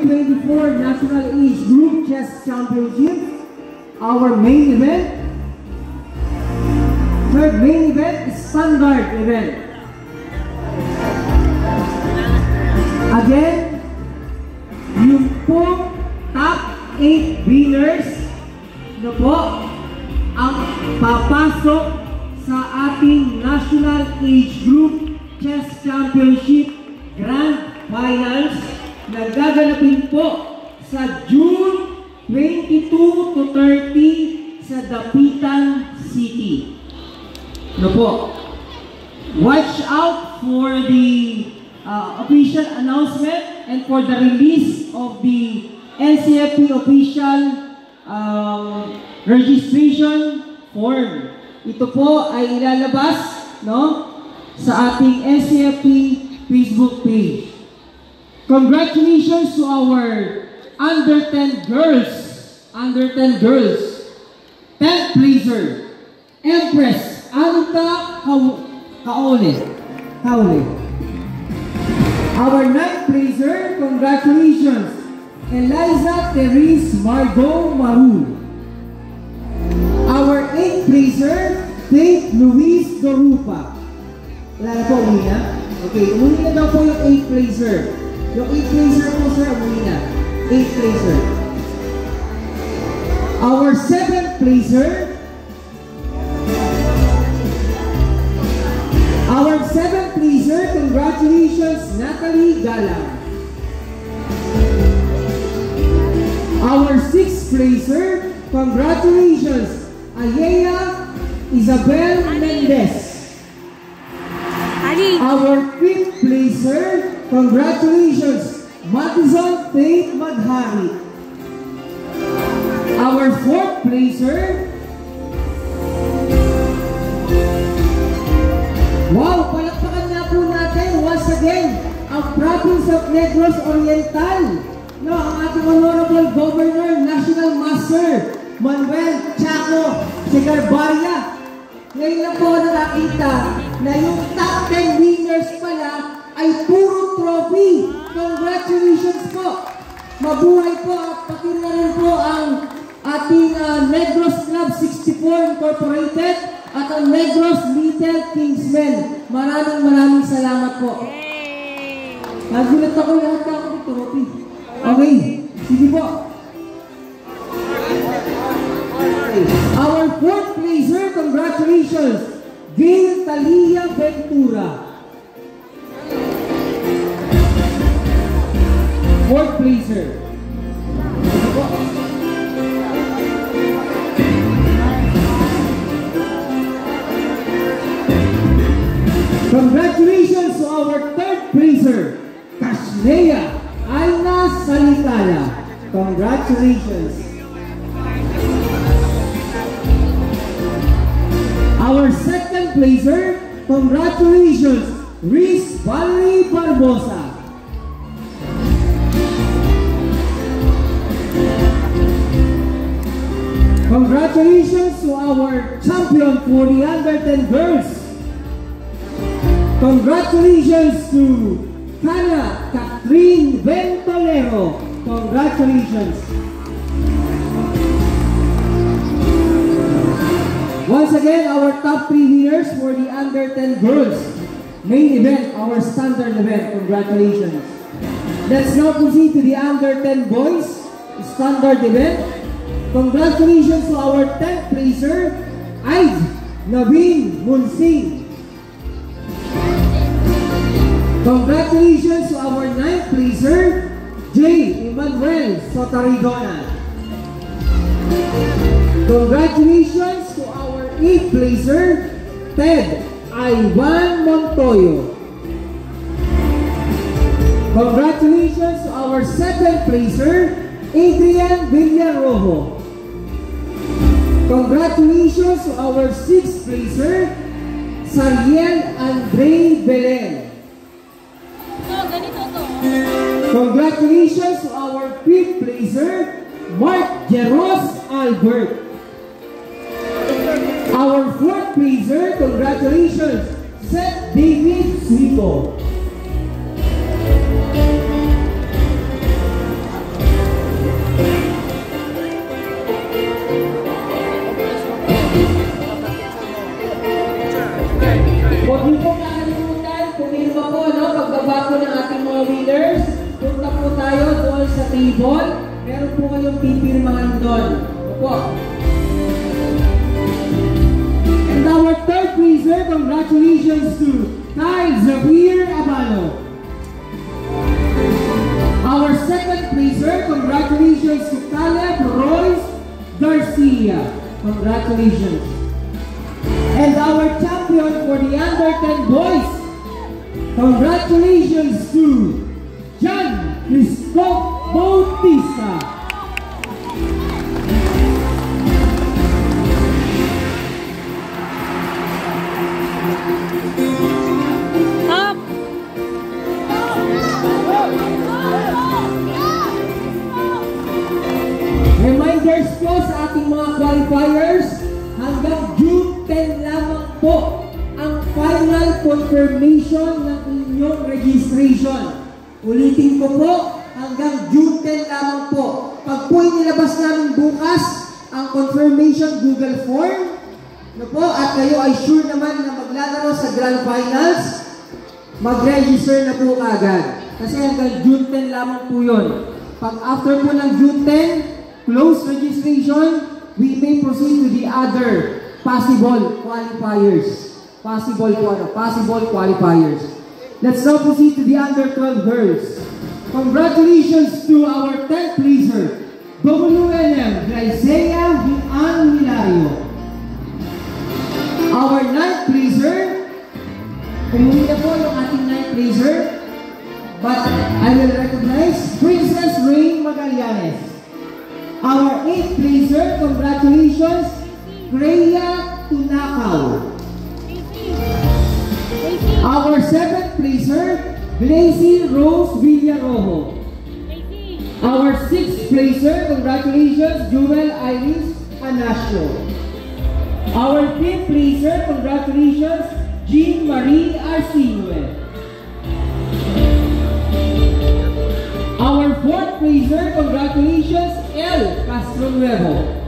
2024 National Age Group Chess Championship, our main event. Third main event is standard event. Again, yung po top 8 winners na po ang papasok sa ating National Age Group Chess Championship Grand Finals na gaganapin po sa June 22 to 30 sa Dapitan City. No po. Watch out for the official announcement and for the release of the NCFP official registration form. Ito po ay ilalabas, no, sa ating NCFP Facebook page. Congratulations to our under 10 girls. Under 10 girls. 10th placer, Empress Anuta Kaole. Our 9th placer, congratulations, Eliza Therese Margot Maru. Our 8th placer, Faith Luis Dorupa. Wala na po, umuwi na? Okay, umuwi na daw po yung 8th placer. Yung 8th placer po, sir, umuwi na. 8th placer. Our 7th placer, congratulations, Natalie Galang. Our 6th placer, congratulations, Ayaya Isabel Mendez. Our 5th placer, congratulations, Madison Faith Madhari. Our 4th placer, wow, palakpakan na po natin once again ang province of Negros Oriental. No, ang ating Honorable Governor, National Master Manuel Chaco Segarbaria. Ngayon lang po nakakita na yung top 10 winners pala ay puro trophy. Congratulations po! Mabuhay po at pakita rin po ang ating Negros Club 64 Incorporated at ang Negros Little Kingsmen. Maraming salamat po. Nagulat ako lahat ako ng trophy. Okay, sige po. Our 4th placer, congratulations, Gail Talia Ventura. 4th placer. Congratulations to our 3rd placer, Kashnea Aina Salitala. Congratulations. Our 2nd placer, congratulations, Riz Valerie Barbosa. Congratulations to our champion for the under 10 girls. Congratulations to Kana Catherine Ventolero. Congratulations. Once again, our top 3 winners for the under 10 girls main event, our standard event. Congratulations. Let's now proceed to the under 10 boys standard event. Congratulations to our 10th placer, Aid Naveen Munsing. Congratulations to our 9th placer, J. Emmanuel Sotaridona. Congratulations to our 8th placer, Ted Ivan Montoyo. Congratulations to our 2nd placer, Adrian Villarojo. Congratulations to our 6th placer, Sariel Andre Belen. Congratulations to our 5th placer, Mark Jeros Albert. Our 4th placer, congratulations, Seth David Suico. sa table, meron po kayong pipirmahan doon. Opo. And our third prizer, congratulations to Kyle Xavier Abano. Our second prizer, congratulations to Caleb Royce Garcia. Congratulations. And our champion for the under 10 boys, congratulations to John Christoph Bautista. Up! Reminders po sa ating mga qualifiers, hanggang June 10 lamang po ang final confirmation ng inyong registration. Ulitin ko po, hanggang June 10 lamang po. Pag po inilabas namin bukas ang confirmation Google form, at kayo ay sure naman na maglalaro sa Grand Finals, mag-register na po agad. Kasi hanggang June 10 lamang po yun. Pag after po ng June 10, close registration, we may proceed to the other possible qualifiers. Possible qualifiers. Let's now proceed to the under 12 girls. Congratulations to our 10th pleaser, WNM Glycea Hian Hilario. Our 9th pleaser, umuwi na po yung ating 9th pleaser, but I will recognize Princess Rain Magallanes. Our 8th pleaser, congratulations, Greya Tunakaw. Our 7th pleaser, Glacy Rose Villarojo. Our 6th placer, congratulations, Jewel Iris Anasio. Our 5th placer, congratulations, Jean Marie Arsinue. Our 4th placer, congratulations, El Castronuevo.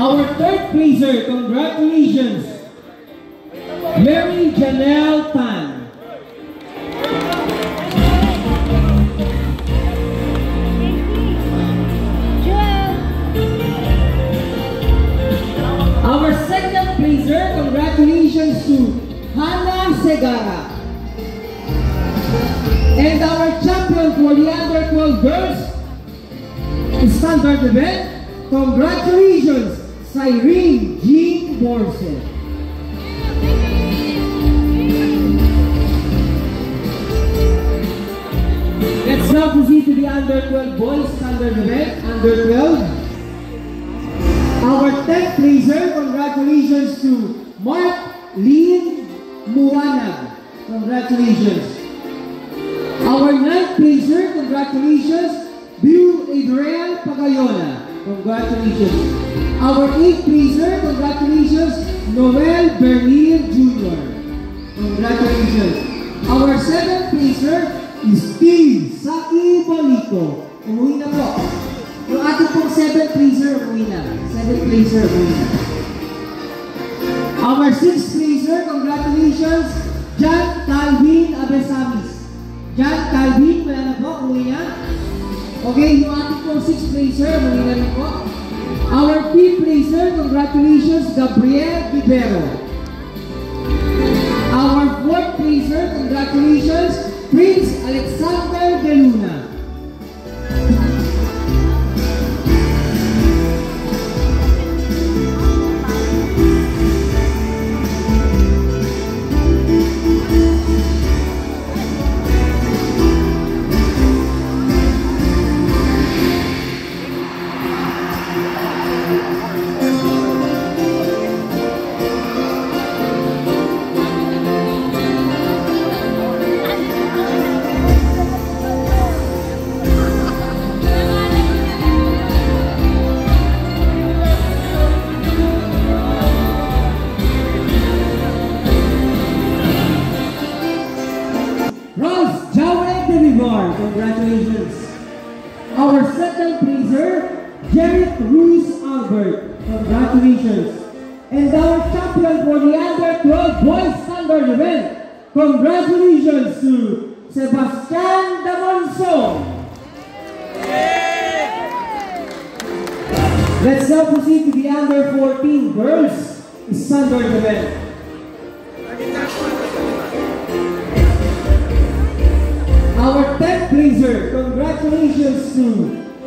Our 3rd placer, congratulations, Mary Janelle Tan. Our 2nd placer, congratulations to Hannah Segara. And our champion for the under 12 girls standard event, congratulations, Cyrene Jean Borset. Let's now proceed to the under 12 boys standard event, under 12. Our 10th placer, congratulations to Mark Lynn Muanag. Congratulations. Our 9th placer, congratulations, Bill Adriel Pagayona. Congratulations. Our 8th placer, congratulations, Noel Bernier Jr. Congratulations. Our 7th placer is Steve Saki Bolico. Umuwi na po. Yung ating pong 7th placer, umuwi na. 7th placer, umuwi na. Our 6th placer, congratulations, John Calvin Abesamis. John Calvin, wala na po, umuwi na. Okay, yung ating pong 6th placer, umuwi na rin po. Our 5th placer, congratulations, Gabriel Vivero. Our 4th placer, congratulations, Prince Alexander De Luna. Congratulations. Our 2nd placer, Jared Cruz Albert. Congratulations. And our champion for the under 12 boys standard event. Congratulations to Sebastian Damonso. Let's now proceed to the under 14 girls standard event. Our 10th placer, congratulations to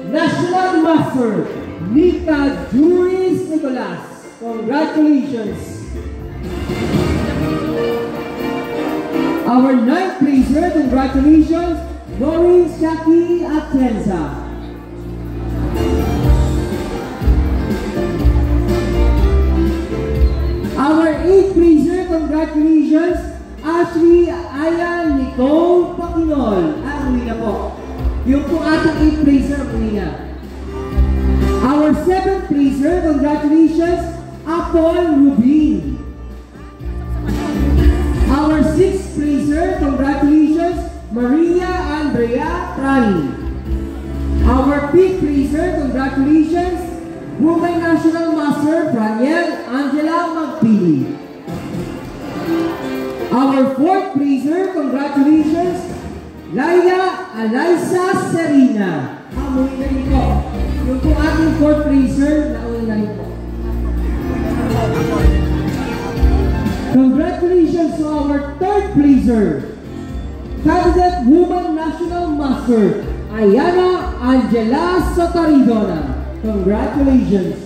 National Master Nika Juris Nicolas. Congratulations. Our 9th placer, congratulations, Maureen Shaki Atienza. Our 8th placer, congratulations, Ashley Aya Nicole Pakinol. Uli na po. Yung po ating 8th placer, uli na. Our 7th placer, congratulations, Apple Rubin. Our 6th placer, congratulations, Maria Andrea Trani. Our 5th placer, congratulations, Women National Master Franiel Angela Magpili. Our 4th placer, congratulations, Laila Alaysa Serena. Muli na rin po. Yung po ating 4th placer, nauli na rin po. Congratulations to our 3rd placer, Candidate Woman National Master Ayana Angela Sotaridona. Congratulations.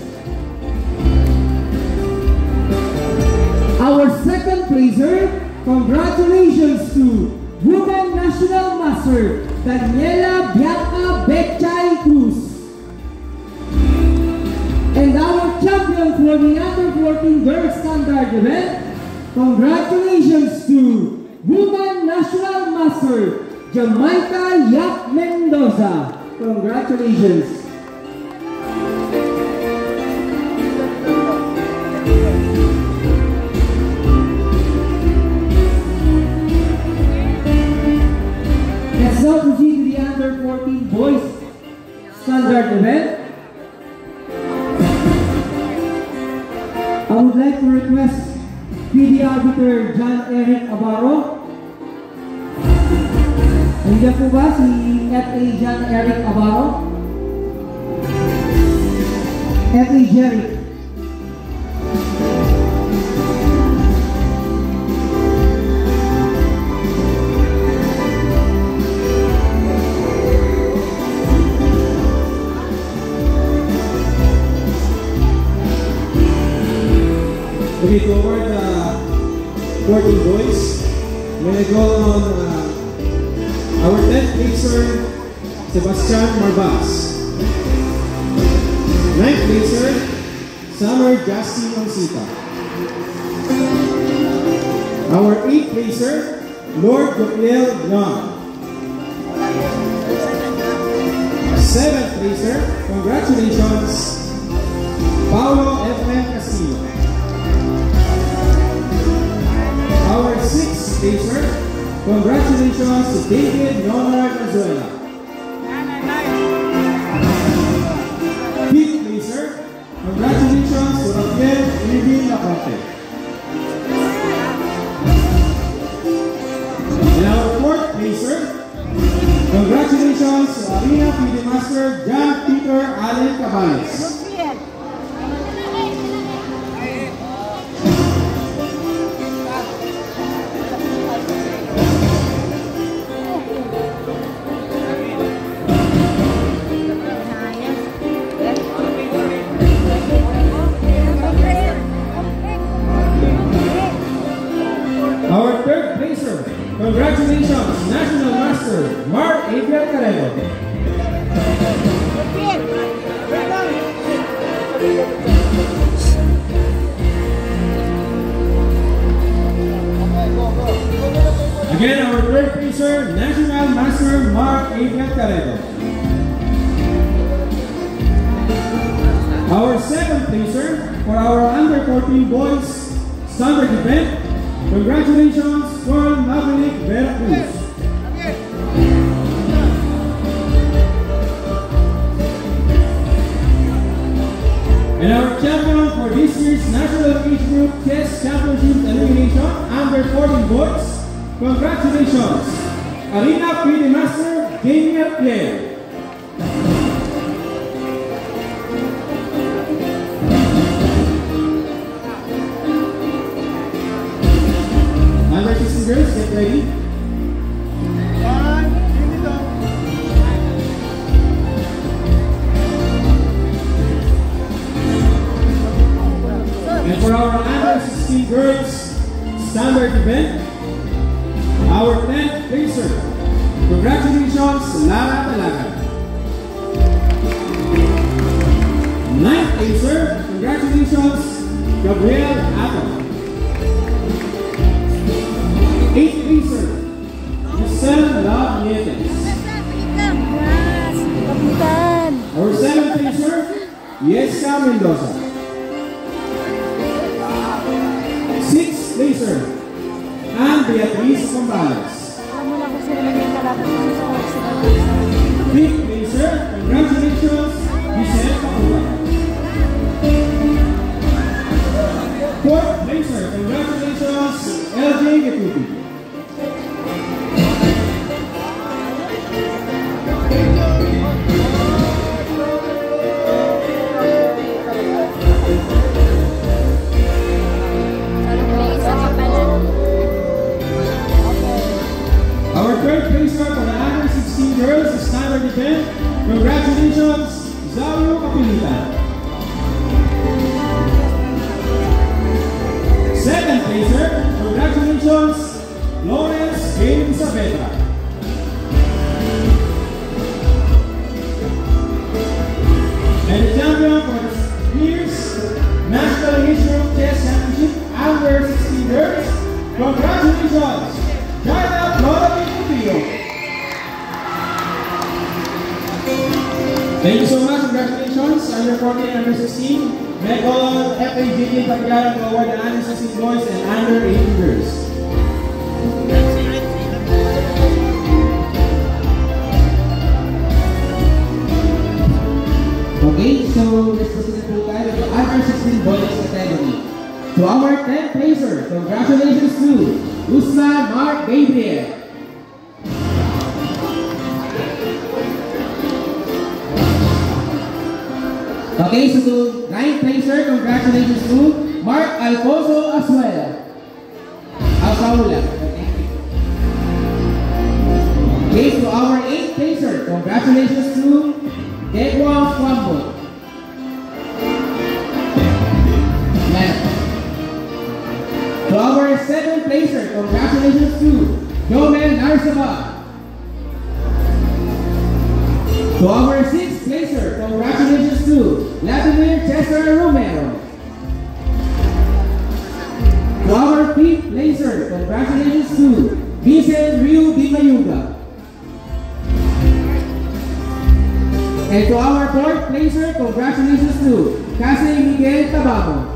Our 2nd placer, congratulations to Woman National Master Daniela Bianca Bechay Cruz. And our champion for the under 14 girls standard event, congratulations to Woman National Master Jamaica Yap Mendoza. Congratulations. Let's now proceed to the under 14 boys standard event. I would like to request PD Arbiter John Eric Abaro. Nandiyan po ba si FA John Eric Abaro? FA Jerry. Moving forward, 14 boys. May go on our 10th placer, Sebastian Marbas. 9th placer, Summer Justin Onsita. Our 8th placer, Lord Gabriel Young. 7th placer, congratulations, Paulo F.M. Castillo. Our 6th placer, congratulations to David Leonard Azuela. 5th placer, congratulations to Rafael Irvin Lacorte. And our 4th placer, congratulations to Arena PD Master John Peter Allen Cabales. Our 3rd placer, congratulations, National Master Mark Adrian Carrero. Again, our 3rd placer, National Master Mark Adrian Carrero. Our 2nd placer for our under 14 boys standard event, congratulations, Juan Maverick Vera Cruz. And our champion for this year's National Age Group Chess Championship Elimination Under 14 Boys. Congratulations! Arena PD Master Daniel Pierre. Under 16 girls, get ready. And for our under 16 girls standard event, our 10th placer. Congratulations, Lara Talaga. 9th placer, congratulations, Gabriel Ato. 8th placer, Giselle La Nietes. Our 7th placer, Yesca Mendoza. 6th placer, and Beatriz Combales. 5th placer, congratulations, Giselle Capula. 4th placer, congratulations, LJ Getuti. 3rd placer for the under 16 girls standard event. Congratulations, Zario Capilita. 2nd placer, congratulations, Lawrence Gain Saavedra. And the champion for this year's National Age Group Chess Championship under 16 girls. Congratulations, Jaina Flora. Thank you so much. Congratulations. Under 14, under 16. May I call on FAJJ Pagyaran to award the under 16 boys and under 18 girls. Okay, so let's proceed to the under 16 boys category. To our 10th placer, congratulations to Usman Mark Gabriel. Okay, so to 9th placer, congratulations to Mark Alfonso Asuela. Okay, to our 8th placer, congratulations to Edward Kwambo. To our 7th placer, congratulations to Jomel Narsaba. To our 6th placer, congratulations to Vladimir Cesar Romero. To our 5th placer, congratulations to Vincent Ryu Bimayuga. And to our 4th placer, congratulations to Casey Miguel Tabaco.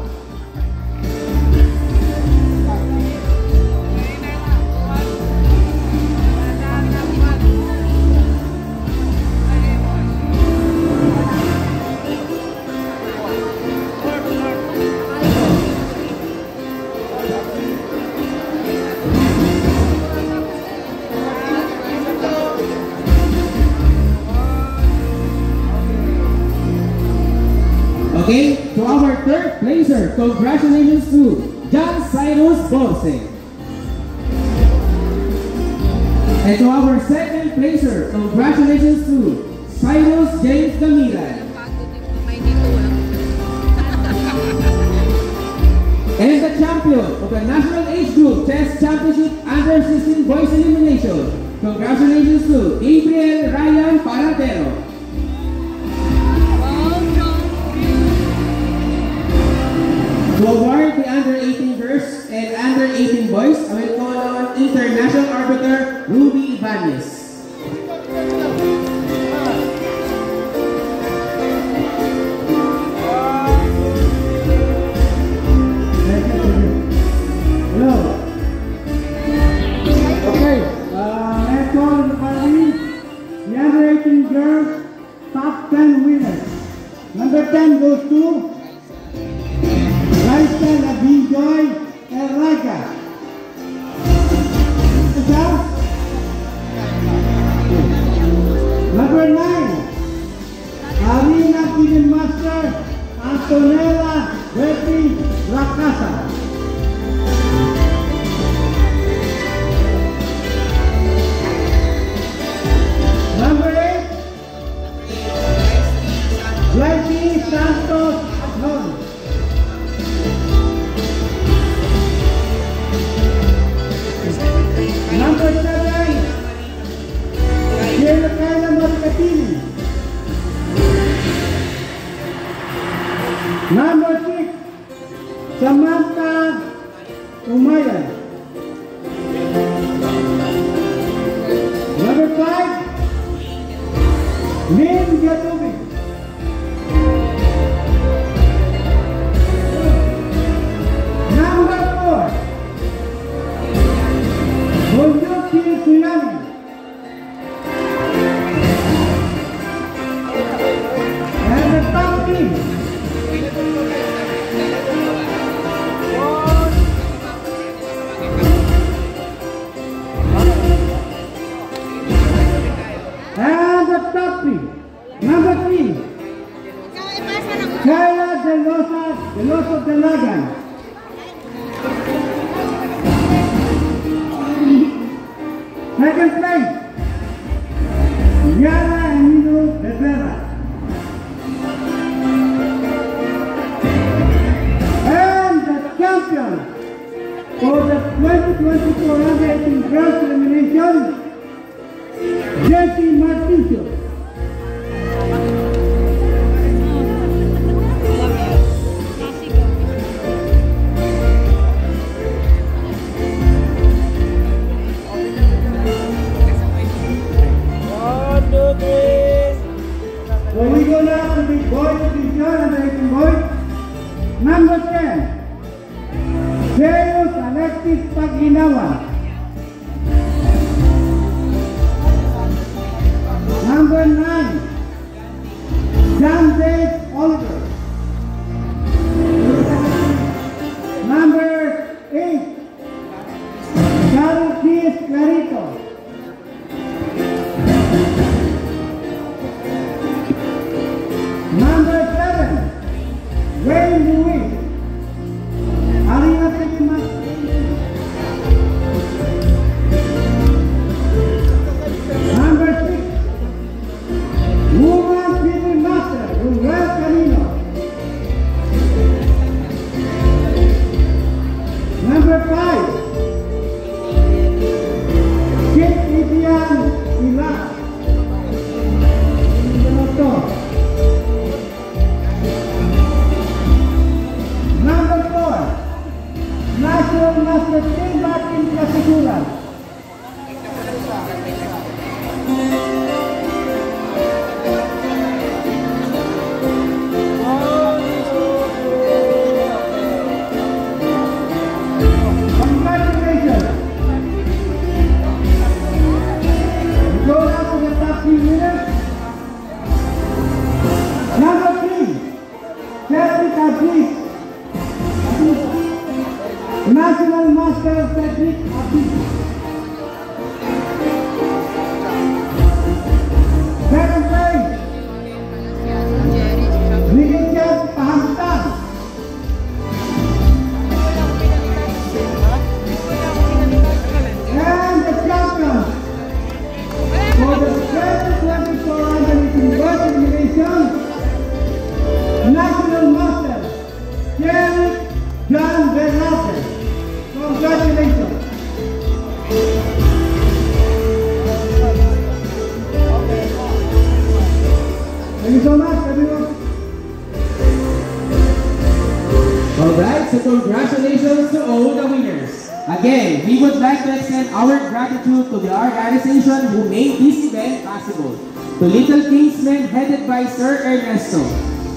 Okay, to our 3rd placer, congratulations to John Cyrus Borse. And to our 2nd placer, congratulations to Cyrus James Camila. And the champion of the National Age Group Chess Championship Under 16 Boys Elimination, congratulations to Gabriel Ryan Paratero. To award the under 18 girls and under 18 boys, I will call on international arbiter Ruby Ibanez. Hello. Okay, let's go to the party. The under 18 girls top 10 winners. Number 10 goes to Raisa Labin Rosna Umayan. Number 5, Lynn Gatubi. Number 4, Bonjoki Suyani. And the top team, number 3, Kaya Deloso Delagan. Second place, Yara Emilio Rivera. And the champion for the 2024 Under-18 Girls Elimination, Jessie Marticio. So we go now to the boys division, American boys. Number 10, Zeus Alexis Paginawa. Number 9, John Dave Oliver. Number 8, Carol Keith Clarito. Number 7, Wayne Lewis. Arena Tekmas. Number 6, Woman City Master, Ruel Canino. Number 5, Kit Ibian Ila. Number 4, National Master Tim Martin Kasiguran. Congratulations. Go now to the top 3 winners. Number 3, Cedric Abis. National Master Cedric Abis. Second place, Richard Pahamtan. And the champion for the 2024 Under-18 Girls Elimination, National Master Derek John Bernardo. Congratulations. Thank you so much, everyone. Alright, so congratulations to all the winners. Again, we would like to extend our gratitude to the organization who made this event possible. To Little Kingsmen, headed by Sir Ernesto.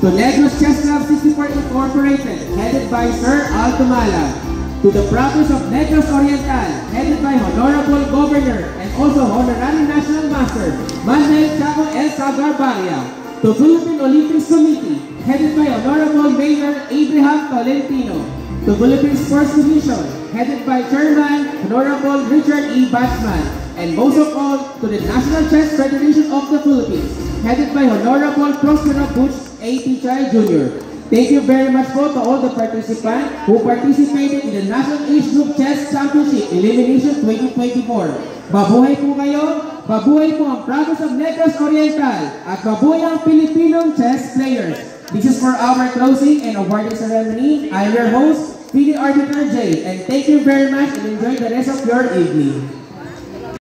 To Negros Chess Club 64 Incorporated, headed by Sir Altumala. To the province of Negros Oriental, headed by Honorable Governor and also Honorary National Master, Manuel Chaco El Sagarbaria. To Philippine Olympics Committee, headed by Honorable Mayor Abraham Tolentino. To Philippine Sports Commission, headed by Chairman Honorable Richard E. Batman. And most of all, to the National Chess Federation of the Philippines, headed by Honorable Prospero Butch A. Pichay Jr. Thank you very much po to all the participants who participated in the National Age Group Chess Championship Elimination 2024. Mabuhay po kayo, mabuhay po ang province of Negros Oriental, at mabuhay ang Filipinong chess players. This is for our closing and awarding ceremony. I'm your host, PD Arbiter J, and thank you very much and enjoy the rest of your evening.